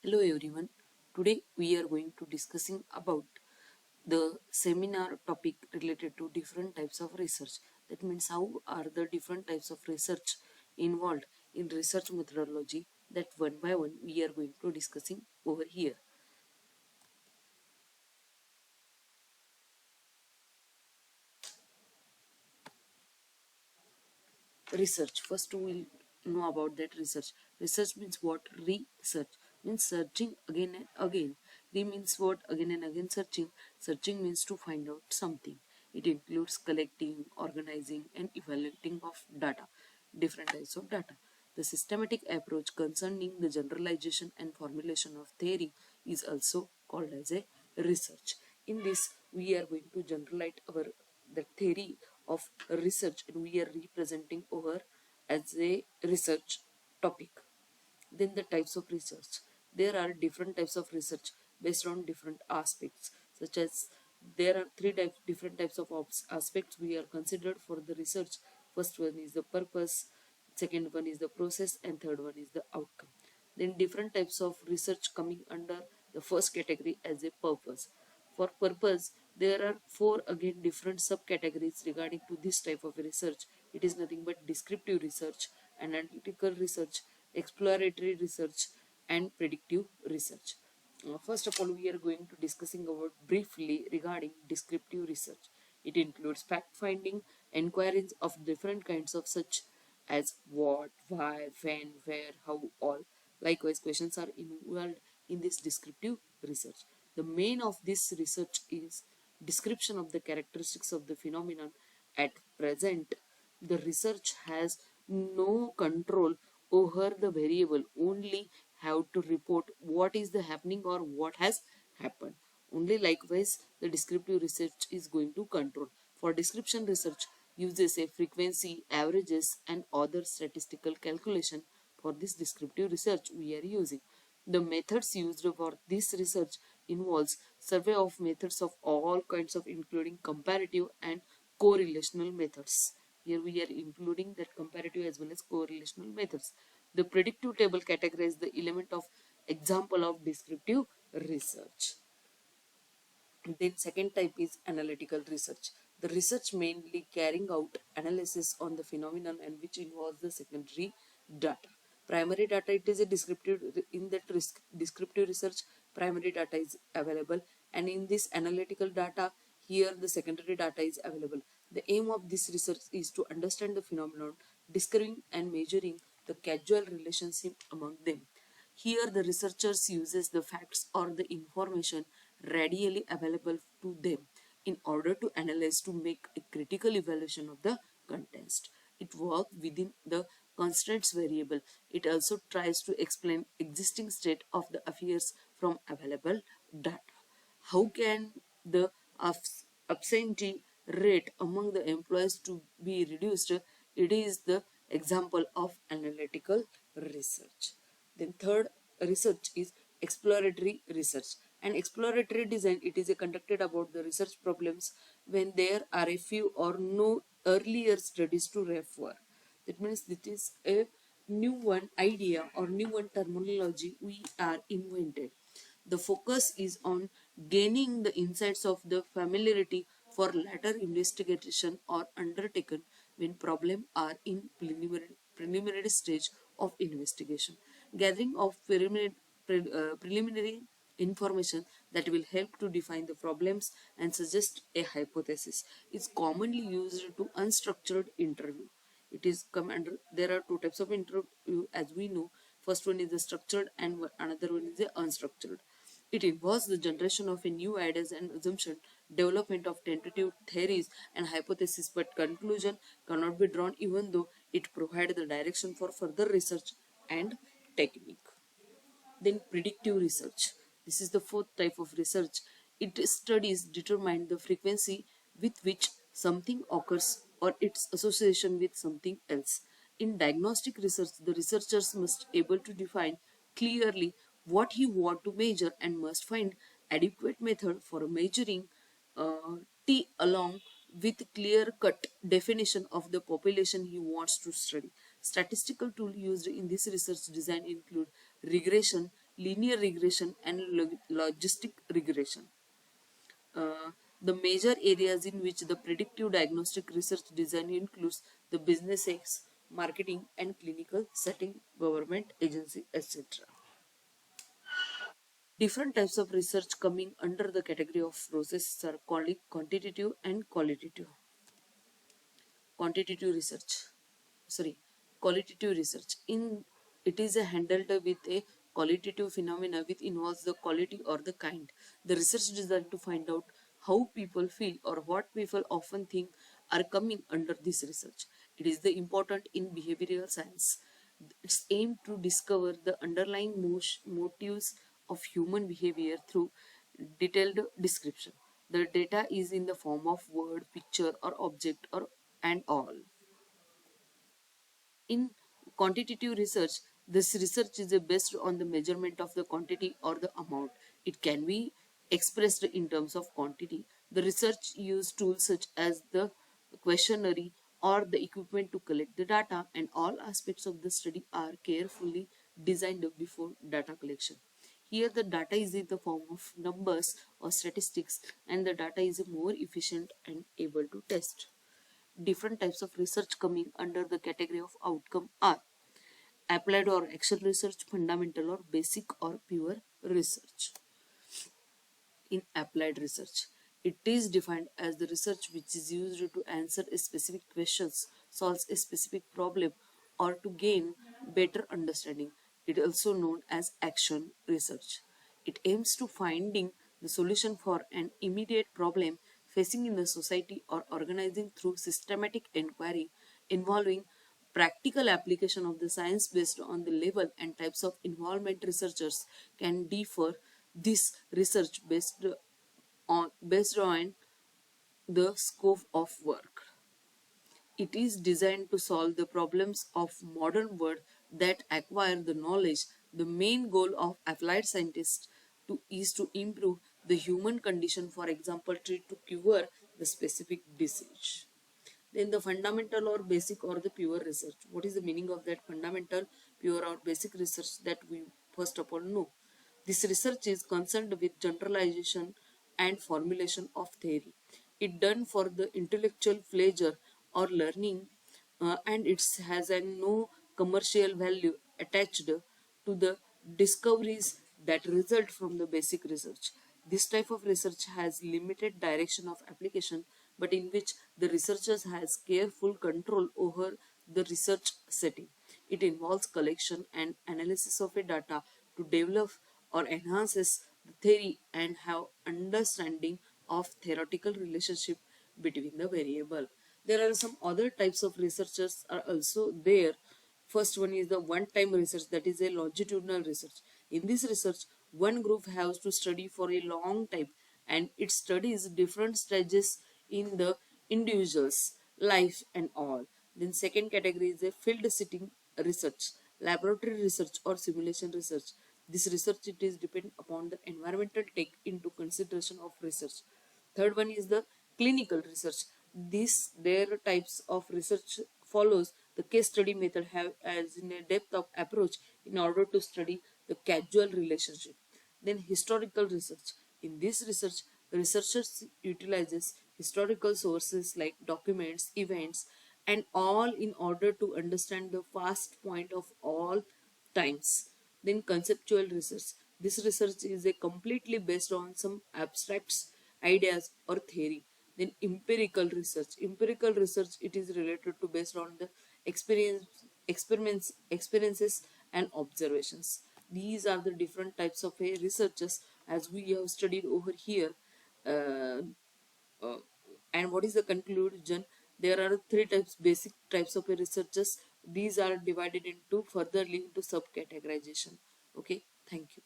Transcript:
Hello everyone. Today we are going to discussing about the seminar topic related to different types of research. That means how are the different types of research involved in research methodology that one by one we are going to discussing over here. Research. First we will know about that research. Research means what? Research means searching again and again. Re means what? Again and again searching. Searching means to find out something. It includes collecting, organizing and evaluating of data, different types of data. The systematic approach concerning the generalization and formulation of theory is also called as a research. In this we are going to generalize our the theory of research and we are representing over as a research topic. Then the types of research. There are different types of research based on different aspects, such as there are different types of aspects we are considered for the research. First one is the purpose, second one is the process, and third one is the outcome. Then different types of research coming under the first category as a purpose. For purpose, there are four again different subcategories regarding to this type of research. It is nothing but descriptive research, analytical research, exploratory research, and predictive research. First of all, we are going to discussing about briefly regarding descriptive research. It includes fact-finding, inquiries of different kinds of such as what, why, when, where, how, all. Likewise, questions are involved in this descriptive research. The main of this research is description of the characteristics of the phenomenon. At present, the research has no control over the variable, only have to report what is the happening or what has happened. Only likewise, the descriptive research is going to control. For description research, uses a frequency, averages, and other statistical calculation. For this descriptive research we are using. The methods used for this research involves survey of methods of all kinds of including comparative and correlational methods. Here we are including that comparative as well as correlational methods. The predictive table categorizes the element of example of descriptive research. Then second type is analytical research. The research mainly carrying out analysis on the phenomenon and which involves the secondary data. Primary data, it is a descriptive, in that descriptive research primary data is available, and in this analytical data here the secondary data is available. The aim of this research is to understand the phenomenon, discovering and measuring the causal relationship among them. Here the researchers uses the facts or the information readily available to them in order to analyze to make a critical evaluation of the context. It works within the constraints variable. It also tries to explain existing state of the affairs from available data. How can the absentee rate among the employees to be reduced? It is the example of analytical research. Then third research is exploratory research. And exploratory design, it is conducted about the research problems when there are a few or no earlier studies to refer. That means this is a new one idea or new one terminology we are invented. The focus is on gaining the insights of the familiarity for later investigation or undertaken when problems are in preliminary stage of investigation. Gathering of preliminary information that will help to define the problems and suggest a hypothesis is commonly used to unstructured interview. It is come under, there are two types of interview as we know. First one is the structured and another one is the unstructured. It involves the generation of a new ideas and assumption, development of tentative theories and hypotheses, but conclusion cannot be drawn even though it provides the direction for further research and technique. Then predictive research. This is the fourth type of research. It studies determine the frequency with which something occurs or its association with something else. In diagnostic research, the researchers must able to define clearly what he want to measure and must find adequate method for measuring uh, T along with clear-cut definition of the population he wants to study. Statistical tools used in this research design include regression, linear regression, and logistic regression. The major areas in which the predictive diagnostic research design includes the business X, marketing and clinical setting, government agency, etc. Different types of research coming under the category of processes are called quantitative and qualitative. Quantitative research, sorry, qualitative research. In it is a handled with a qualitative phenomena which involves the quality or the kind. The research designed to find out how people feel or what people often think are coming under this research. It is the important in behavioral science. It's aimed to discover the underlying motives of human behavior through detailed description. The data is in the form of word, picture, or object, or and all. In quantitative research, this research is based on the measurement of the quantity or the amount. It can be expressed in terms of quantity. The research use tools such as the questionnaire or the equipment to collect the data, and all aspects of the study are carefully designed before data collection. Here the data is in the form of numbers or statistics, and the data is more efficient and able to test. Different types of research coming under the category of outcome are applied or actual research, fundamental or basic or pure research. In applied research, it is defined as the research which is used to answer a specific questions, solves a specific problem, or to gain better understanding. It is also known as action research. It aims to finding the solution for an immediate problem facing in the society or organizing through systematic inquiry involving practical application of the science based on the level and types of involvement. Researchers can differ this research based on the scope of work. It is designed to solve the problems of modern world that acquire the knowledge. The main goal of applied scientists is to improve the human condition, for example, to cure the specific disease. Then the fundamental or basic or the pure research. What is the meaning of that fundamental, pure or basic research that we first of all know? This research is concerned with generalization and formulation of theory. It done for the intellectual pleasure or learning, and it has a no commercial value attached to the discoveries that result from the basic research. This type of research has limited direction of application, but in which the researchers has careful control over the research setting. It involves collection and analysis of a data to develop or enhances the theory and have understanding of theoretical relationship between the variable. There are some other types of researchers are also there. First one is the one-time research, that is a longitudinal research. In this research, one group has to study for a long time, and it studies different stages in the individual's life and all. Then second category is a field setting research, laboratory research or simulation research. This research it is depend upon the environmental take into consideration of research. Third one is the clinical research. These their types of research follows the case study method have as in a depth of approach in order to study the causal relationship. Then historical research. In this research, the researchers utilizes historical sources like documents, events, and all in order to understand the past point of all times. Then conceptual research. This research is a completely based on some abstracts, ideas or theory. Then empirical research. Empirical research it is related to based on the experiences and observations. These are the different types of a researches as we have studied over here. Uh, uh, and what is the conclusion? There are three types, basic types of a researches. These are divided into furtherly into subcategorization. Okay, thank you.